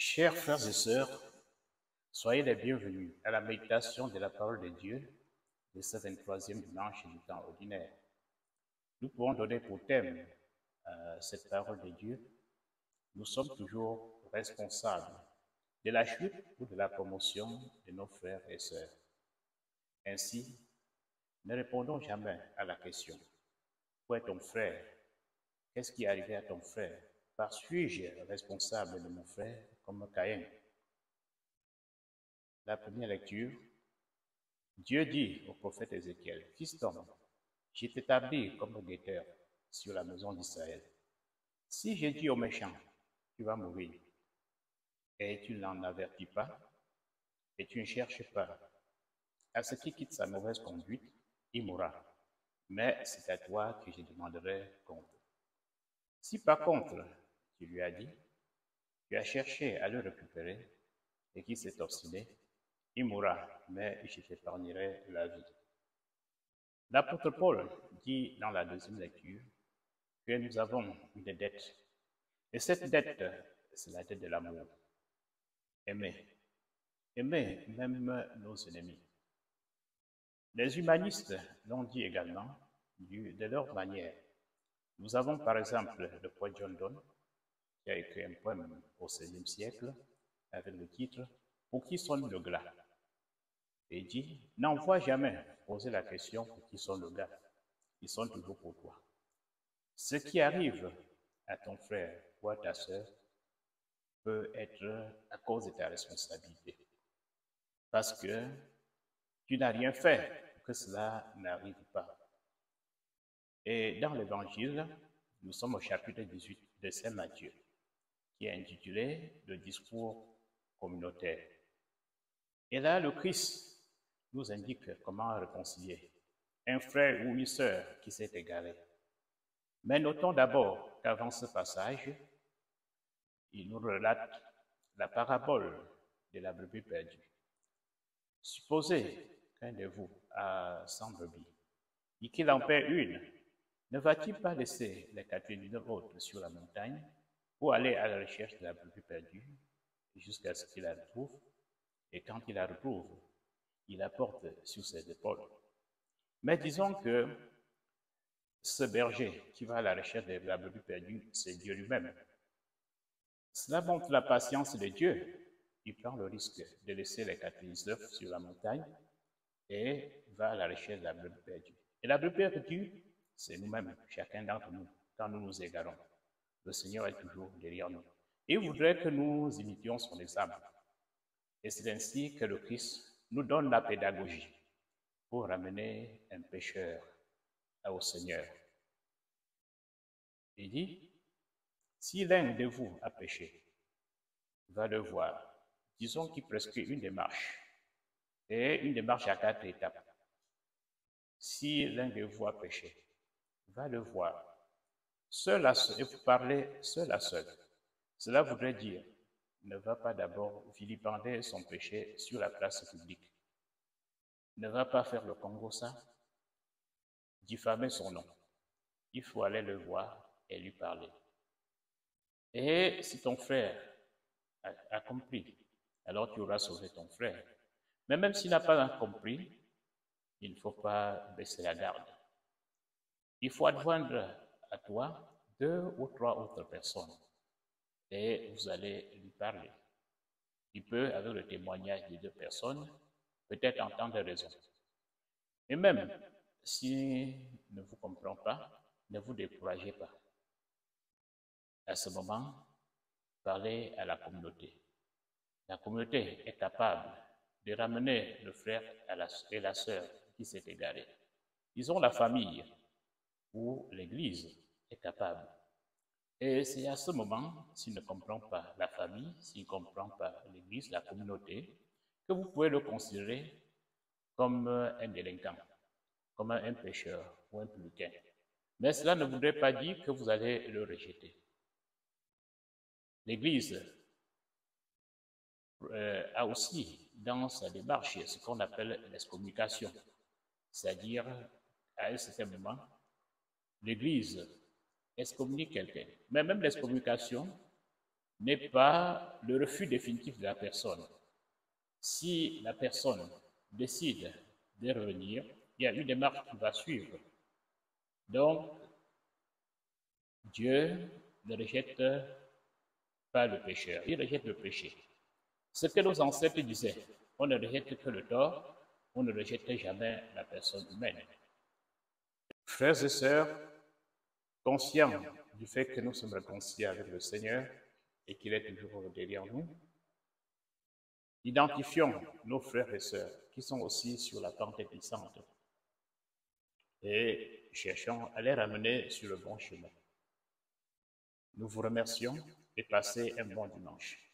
Chers frères et sœurs, soyez les bienvenus à la méditation de la parole de Dieu de ce 23e dimanche du temps ordinaire. Nous pouvons donner pour thème cette parole de Dieu. Nous sommes toujours responsables de la chute ou de la promotion de nos frères et sœurs. Ainsi, ne répondons jamais à la question « Où est ton frère? Qu'est-ce qui est arrivé à ton frère? Suis-je responsable de mon frère comme Caïn ?» La première lecture, Dieu dit au prophète Ézéchiel, « Fils d'homme, j'ai établi comme guetteur sur la maison d'Israël. Si j'ai dit au méchant, tu vas mourir, et tu n'en avertis pas, et tu ne cherches pas, à ce qui quitte sa mauvaise conduite, il mourra. Mais c'est à toi que je demanderai compte. Si par contre, tu lui as dit, tu as cherché à le récupérer, et qu'il s'est obstiné, il mourra, mais je t'épargnerai la vie. » L'apôtre Paul dit dans la deuxième lecture que nous avons une dette. Et cette dette, c'est la dette de l'amour. Aimer. Aimer même nos ennemis. Les humanistes l'ont dit également de leur manière. Nous avons par exemple le poète John Donne qui a écrit un poème au XVIe siècle avec le titre « Pour qui sonne le glas ?» et dit « N'envoie jamais poser la question pour qui sonne le glas, ils sont toujours pour toi. » Ce qui arrive à ton frère ou à ta sœur peut être à cause de ta responsabilité. Parce que tu n'as rien fait pour que cela n'arrive pas. Et dans l'Évangile, nous sommes au chapitre 18 de Saint Matthieu, qui est intitulé « Le discours communautaire ». Et là, le Christ nous indique comment réconcilier un frère ou une sœur qui s'est égaré. Mais notons d'abord qu'avant ce passage, il nous relate la parabole de la brebis perdue. Supposez qu'un de vous a 100 brebis et qu'il en perd une, ne va-t-il pas laisser les 99 autres sur la montagne pour aller à la recherche de la brebis perdue jusqu'à ce qu'il la retrouve? Et quand il la retrouve, il la porte sur ses épaules. Mais disons que ce berger qui va à la recherche de la brebis perdue, c'est Dieu lui-même. Cela montre la patience de Dieu. Il prend le risque de laisser les 99 sur la montagne et va à la recherche de la brebis perdue. Et la brebis perdue, c'est nous-mêmes, chacun d'entre nous, quand nous nous égarons. Le Seigneur est toujours derrière nous. Il voudrait que nous imitions son exemple. Et c'est ainsi que le Christ nous donne la pédagogie pour ramener un pécheur au Seigneur. Il dit, si l'un de vous a péché, va le voir. Disons qu'il prescrit une démarche, et une démarche à 4 étapes. Si l'un de vous a péché, va le voir, seul à seul, et vous parlez seul à seul. Cela voudrait dire, ne va pas d'abord vilipender son péché sur la place publique. Ne va pas faire le Congo ça, diffamer son nom. Il faut aller le voir et lui parler. Et si ton frère a compris, alors tu auras sauvé ton frère. Mais même s'il n'a pas compris, il ne faut pas baisser la garde. Il faut adjoindre à toi 2 ou 3 autres personnes et vous allez lui parler. Il peut, avec le témoignage des 2 personnes, peut-être entendre raison. Et même s'il ne vous comprend pas, ne vous découragez pas. À ce moment, parlez à la communauté. La communauté est capable de ramener le frère et la sœur qui s'est égaré. Disons la famille ou l'Église est capable. Et c'est à ce moment, s'il ne comprend pas la famille, s'il ne comprend pas l'Église, la communauté, que vous pouvez le considérer comme un délinquant, comme un pécheur ou un publicain. Mais cela ne voudrait pas dire que vous allez le rejeter. L'Église a aussi dans sa démarche ce qu'on appelle l'excommunication, c'est-à-dire à un certain moment, l'Église excommunie quelqu'un. Mais même l'excommunication n'est pas le refus définitif de la personne. Si la personne décide de revenir, il y a une démarche qui va suivre. Donc, Dieu ne rejette pas le pécheur, il rejette le péché. Ce que nos ancêtres disaient, on ne rejette que le tort, on ne rejette jamais la personne humaine. Frères et sœurs, conscients du fait que nous sommes réconciliés avec le Seigneur et qu'il est toujours derrière nous, identifions nos frères et sœurs qui sont aussi sur la pente glissante et cherchons à les ramener sur le bon chemin. Nous vous remercions et passez un bon dimanche.